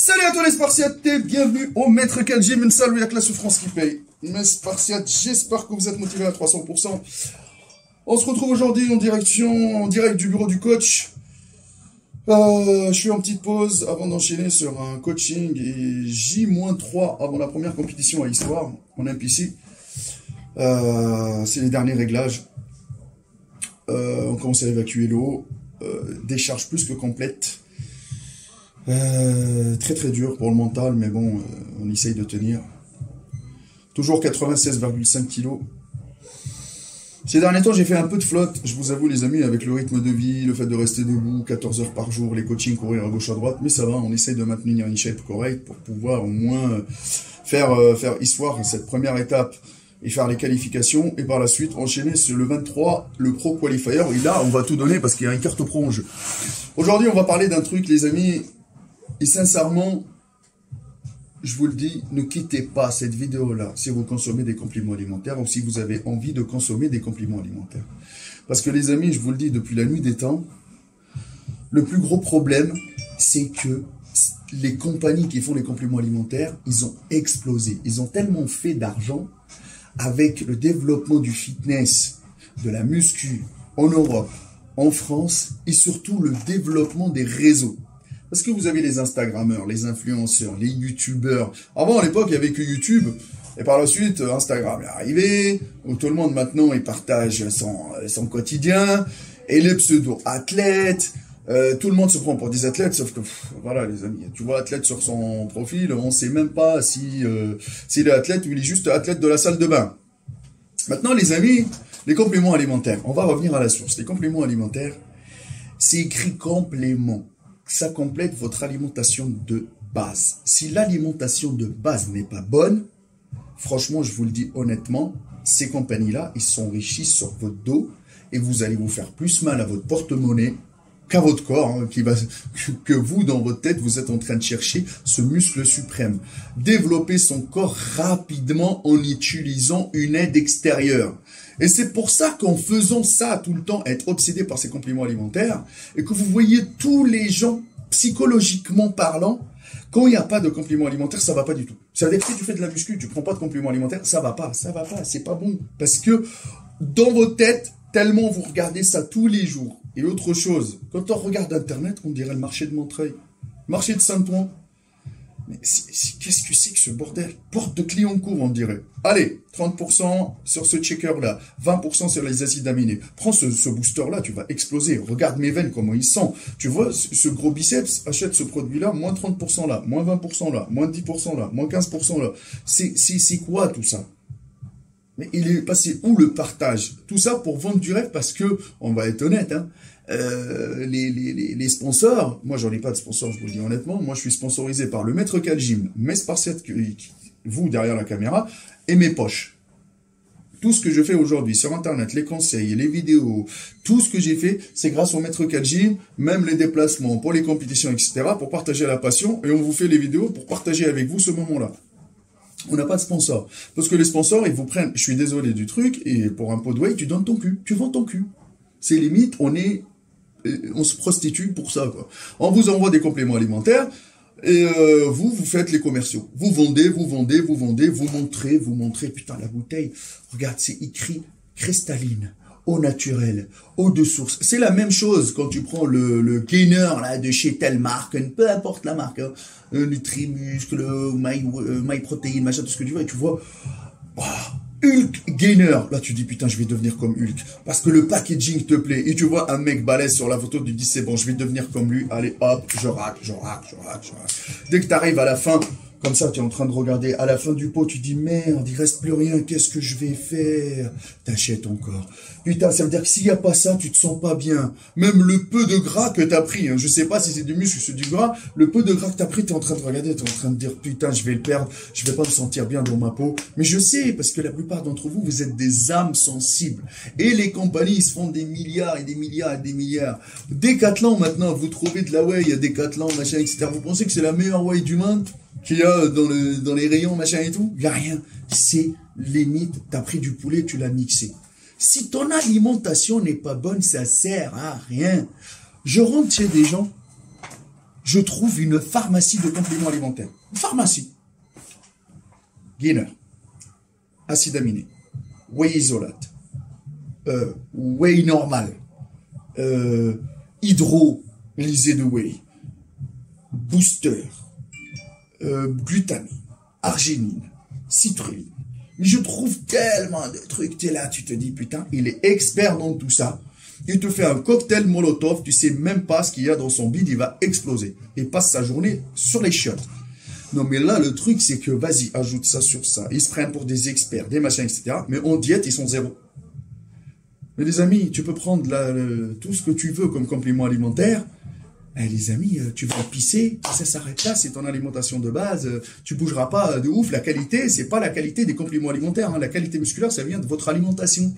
Salut à tous les Spartiates et bienvenue au Maître Gym, une salle où il y a que la souffrance qui paye. Mes Spartiates, j'espère que vous êtes motivés à 300%. On se retrouve aujourd'hui en direct du bureau du coach. Je suis en petite pause avant d'enchaîner sur un coaching et J-3 avant la première compétition à Histoire en MPC. C'est les derniers réglages. On commence à évacuer l'eau. Décharge plus que complète. Très très dur pour le mental, mais bon, on essaye de tenir. Toujours 96,5 kg. Ces derniers temps, j'ai fait un peu de flotte, je vous avoue les amis, avec le rythme de vie, le fait de rester debout, 14 heures par jour, les coachings, courir à gauche à droite, mais ça va, on essaye de maintenir une shape correcte pour pouvoir au moins faire Histoire, cette première étape, et faire les qualifications, et par la suite enchaîner sur le 23, le Pro Qualifier, et là, on va tout donner parce qu'il y a une carte pro en jeu. Aujourd'hui, on va parler d'un truc, les amis, et sincèrement, je vous le dis, ne quittez pas cette vidéo-là si vous consommez des compléments alimentaires ou si vous avez envie de consommer des compléments alimentaires. Parce que les amis, je vous le dis, depuis la nuit des temps, le plus gros problème, c'est que les compagnies qui font les compléments alimentaires, ils ont explosé. Ils ont tellement fait d'argent avec le développement du fitness, de la muscu en Europe, en France et surtout le développement des réseaux. Parce que vous avez les Instagrammeurs, les influenceurs, les YouTubeurs. Avant, à l'époque, il n'y avait que YouTube. Et par la suite, Instagram est arrivé. Où tout le monde, maintenant, il partage son quotidien. Et les pseudo-athlètes. Tout le monde se prend pour des athlètes. Sauf que, voilà, les amis. Tu vois athlète sur son profil. On ne sait même pas s'il est athlète ou il est juste athlète de la salle de bain. Maintenant, les amis, les compléments alimentaires. On va revenir à la source. Les compléments alimentaires, c'est écrit complément. Ça complète votre alimentation de base. Si l'alimentation de base n'est pas bonne, franchement, je vous le dis honnêtement, ces compagnies-là, ils s'enrichissent sur votre dos et vous allez vous faire plus mal à votre porte-monnaie qu'à votre corps, hein, que vous, dans votre tête, vous êtes en train de chercher ce muscle suprême. Développer son corps rapidement en utilisant une aide extérieure. Et c'est pour ça qu'en faisant ça tout le temps, être obsédé par ces compléments alimentaires, et que vous voyez tous les gens, psychologiquement parlant, quand il n'y a pas de compléments alimentaires, ça va pas du tout. C'est-à-dire que si tu fais de la muscu, tu prends pas de compléments alimentaires, ça va pas, c'est pas bon. Parce que dans vos têtes, tellement vous regardez ça tous les jours. Et autre chose, quand on regarde Internet, on dirait le marché de Montreuil, marché de Saint-Ouen. Mais qu'est-ce que c'est que ce bordel? Porte de Clignancourt, on dirait. Allez, 30% sur ce checker-là, 20% sur les acides aminés. Prends ce booster-là, tu vas exploser. Regarde mes veines, comment ils sont. Tu vois, ce gros biceps, achète ce produit-là, moins 30% là, moins 20% là, moins 10% là, moins 15% là. C'est quoi tout ça? Mais il est passé où le partage? Tout ça pour vendre du rêve parce que, on va être honnête, hein, les sponsors, moi j'en ai pas de sponsors, je vous le dis honnêtement, moi je suis sponsorisé par le Maître Gym, mes Spartiates, vous derrière la caméra, et mes poches. Tout ce que je fais aujourd'hui sur Internet, les conseils, les vidéos, tout ce que j'ai fait, c'est grâce au Maître Gym, même les déplacements pour les compétitions, etc., pour partager la passion, et on vous fait les vidéos pour partager avec vous ce moment-là. On n'a pas de sponsor. Parce que les sponsors, ils vous prennent, je suis désolé du truc, et pour un pot de whey, tu donnes ton cul, tu vends ton cul. C'est limite, on se prostitue pour ça, quoi. On vous envoie des compléments alimentaires, et vous faites les commerciaux. Vous vendez, vous montrez, putain, la bouteille, regarde, c'est écrit cristalline, eau naturelle, eau de source. C'est la même chose quand tu prends le gainer, là, de chez telle marque, peu importe la marque, hein, Nutrimuscle, My Protein, machin, tout ce que tu veux, et tu vois, oh, Hulk Gainer. Là, tu dis, putain, je vais devenir comme Hulk. Parce que le packaging te plaît. Et tu vois un mec balèze sur la photo, tu dis, c'est bon, je vais devenir comme lui. Allez, hop, je rack. Dès que tu arrives à la fin, comme ça, tu es en train de regarder à la fin du pot, tu dis, merde, il reste plus rien, qu'est-ce que je vais faire? T'achètes encore. Putain, ça veut dire que s'il n'y a pas ça, tu te sens pas bien. Même le peu de gras que t'as pris, hein, je sais pas si c'est du muscle ou c'est du gras, le peu de gras que t'as pris, t'es en train de regarder, t'es en train de dire, putain, je vais le perdre, je vais pas me sentir bien dans ma peau. Mais je sais, parce que la plupart d'entre vous, vous êtes des âmes sensibles. Et les compagnies, ils se font des milliards et des milliards et des milliards. Decathlon, maintenant, vous trouvez de la whey, il y a Decathlon, machin, etc. Vous pensez que c'est la meilleure whey du monde qu'il y a dans les rayons, machin et tout? Il n'y a rien. C'est limite, t'as pris du poulet, tu l'as mixé. Si ton alimentation n'est pas bonne, ça sert à rien. Je rentre chez des gens, je trouve une pharmacie de compléments alimentaires. Une pharmacie. Gainer, acide aminé, whey isolate, whey normal, hydrolysé de whey, booster, glutamine, arginine, citrulline. Mais je trouve tellement de trucs. Tu es là, tu te dis, putain, il est expert dans tout ça. Il te fait un cocktail Molotov, tu sais même pas ce qu'il y a dans son bide, il va exploser. Il passe sa journée sur les chiottes. Non, mais là, le truc, c'est que, vas-y, ajoute ça sur ça. Ils se prennent pour des experts, des machins, etc. Mais en diète, ils sont zéro. Mais les amis, tu peux prendre tout ce que tu veux comme complément alimentaire. Eh, les amis, tu vas pisser, ça s'arrête là, c'est ton alimentation de base, tu bougeras pas de ouf. La qualité, c'est pas la qualité des compléments alimentaires, hein. La qualité musculaire, ça vient de votre alimentation.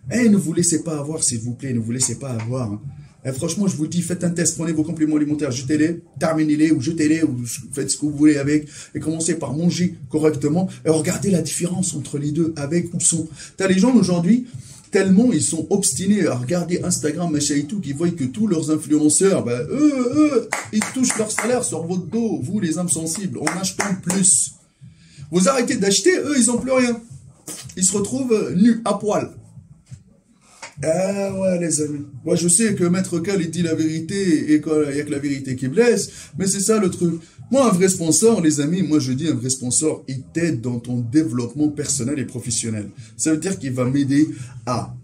Eh, ne vous laissez pas avoir, s'il vous plaît, ne vous laissez pas avoir. Hein. Eh, franchement, je vous le dis, faites un test, prenez vos compléments alimentaires, jetez-les, terminez-les, ou jetez-les, ou faites ce que vous voulez avec, et commencez par manger correctement, et regardez la différence entre les deux, avec ou sans. T'as les gens aujourd'hui, tellement ils sont obstinés à regarder Instagram, machin et tout, qu'ils voient que tous leurs influenceurs, ben, ils touchent leur salaire sur votre dos, vous les âmes sensibles, en achetant plus. Vous arrêtez d'acheter, eux, ils n'ont plus rien. Ils se retrouvent nus, à poil. Ah ouais, les amis. Moi, je sais que Maître Cal, il dit la vérité et qu'il n'y a que la vérité qui blesse, mais c'est ça le truc. Moi, un vrai sponsor, les amis, moi je dis un vrai sponsor, il t'aide dans ton développement personnel et professionnel. Ça veut dire qu'il va m'aider à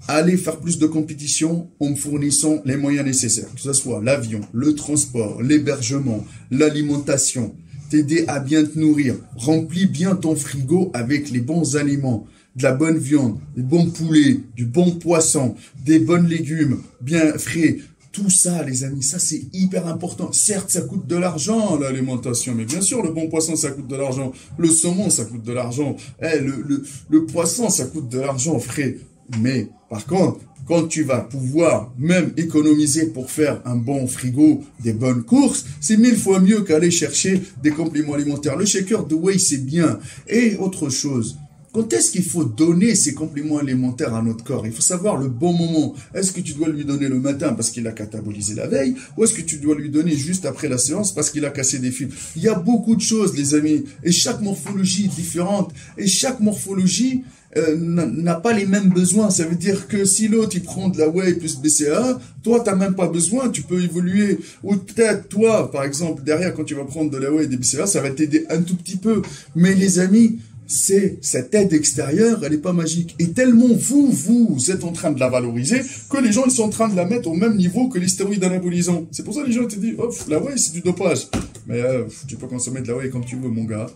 aller faire plus de compétition en me fournissant les moyens nécessaires. Que ce soit l'avion, le transport, l'hébergement, l'alimentation, t'aider à bien te nourrir, remplis bien ton frigo avec les bons aliments, de la bonne viande, des bons poulets, du bon poisson, des bons légumes bien frais. Tout ça, les amis, ça c'est hyper important. Certes, ça coûte de l'argent, l'alimentation, mais bien sûr, le bon poisson, ça coûte de l'argent. Le saumon, ça coûte de l'argent. Le poisson, ça coûte de l'argent frais. Mais, par contre, quand tu vas pouvoir même économiser pour faire un bon frigo, des bonnes courses, c'est 1000 fois mieux qu'aller chercher des compléments alimentaires. Le shaker de whey, c'est bien. Et autre chose, quand est-ce qu'il faut donner ces compléments alimentaires à notre corps? Il faut savoir le bon moment. Est-ce que tu dois lui donner le matin parce qu'il a catabolisé la veille? Ou est-ce que tu dois lui donner juste après la séance parce qu'il a cassé des fibres? Il y a beaucoup de choses, les amis. Et chaque morphologie est différente. Et chaque morphologie n'a pas les mêmes besoins. Ça veut dire que si l'autre, il prend de la whey plus BCA, toi, tu n'as même pas besoin. Tu peux évoluer. Ou peut-être, toi, par exemple, derrière, quand tu vas prendre de la whey et des BCA, ça va t'aider un tout petit peu. Mais les amis, c'est cette aide extérieure, elle n'est pas magique. Et tellement vous êtes en train de la valoriser que les gens ils sont en train de la mettre au même niveau que les stéroïdes anabolisants. C'est pour ça que les gens te disent, oh, la whey c'est du dopage. Mais tu peux consommer de la whey comme tu veux, mon gars.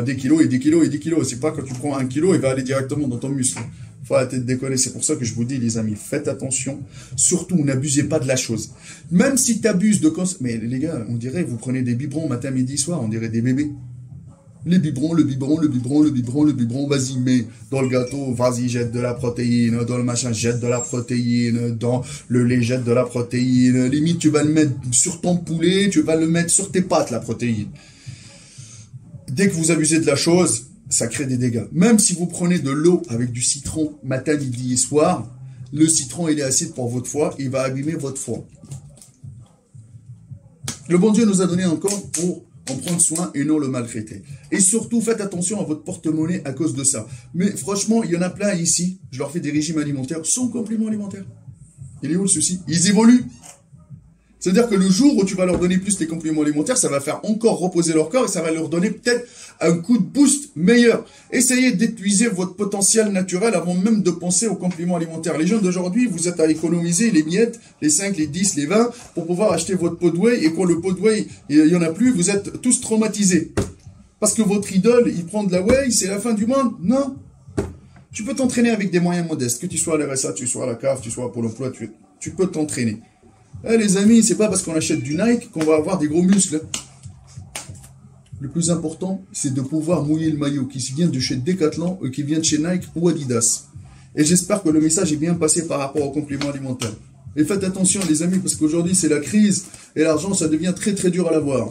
Des kilos et des kilos et des kilos. C'est pas quand tu prends 1 kilo, il va aller directement dans ton muscle. Faut arrêter de déconner. C'est pour ça que je vous dis, les amis, faites attention. Surtout, n'abusez pas de la chose. Même si tu abuses de... Mais les gars, on dirait, vous prenez des biberons matin, midi, soir, on dirait des bébés. Les biberons, le biberon, vas-y, mets dans le gâteau, vas-y, jette de la protéine, dans le machin, jette de la protéine, dans le lait, jette de la protéine. Limite, tu vas le mettre sur ton poulet, tu vas le mettre sur tes pâtes, la protéine. Dès que vous abusez de la chose, ça crée des dégâts. Même si vous prenez de l'eau avec du citron matin, midi et soir, le citron, il est acide pour votre foie, il va abîmer votre foie. Le bon Dieu nous a donné encore pour en prendre soin et non le maltraiter. Et surtout, faites attention à votre porte-monnaie à cause de ça. Mais franchement, il y en a plein ici, je leur fais des régimes alimentaires sans compléments alimentaires. Il est où le souci? Ils évoluent. C'est-à-dire que le jour où tu vas leur donner plus les compléments alimentaires, ça va faire encore reposer leur corps et ça va leur donner peut-être un coup de boost meilleur. Essayez d'épuiser votre potentiel naturel avant même de penser aux compléments alimentaires. Les gens d'aujourd'hui, vous êtes à économiser les miettes, les 5, les 10, les 20, pour pouvoir acheter votre pot de whey. Et quand le pot de whey, il n'y en a plus, vous êtes tous traumatisés. Parce que votre idole, il prend de la whey, c'est la fin du monde. Non. Tu peux t'entraîner avec des moyens modestes. Que tu sois à l'RSA, tu sois à la CAF, tu sois à Pôle emploi, tu peux t'entraîner. Eh, les amis, c'est pas parce qu'on achète du Nike qu'on va avoir des gros muscles. Le plus important, c'est de pouvoir mouiller le maillot qui vient de chez Decathlon ou qui vient de chez Nike ou Adidas. Et j'espère que le message est bien passé par rapport aux compléments alimentaires. Et faites attention, les amis, parce qu'aujourd'hui, c'est la crise et l'argent, ça devient très très dur à l'avoir.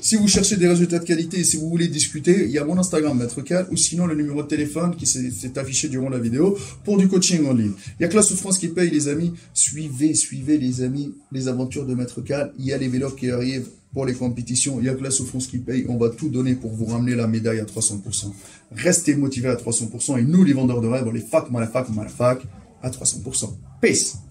Si vous cherchez des résultats de qualité et si vous voulez discuter, il y a mon Instagram, Maître Cal, ou sinon le numéro de téléphone qui s'est affiché durant la vidéo pour du coaching en ligne. Il n'y a que la souffrance qui paye, les amis. Suivez, les amis, les aventures de Maître Cal. Il y a les vélos qui arrivent pour les compétitions. Il n'y a que la souffrance qui paye. On va tout donner pour vous ramener la médaille à 300%. Restez motivés à 300%. Et nous, les vendeurs de rêves, on les fac, à 300%. Peace!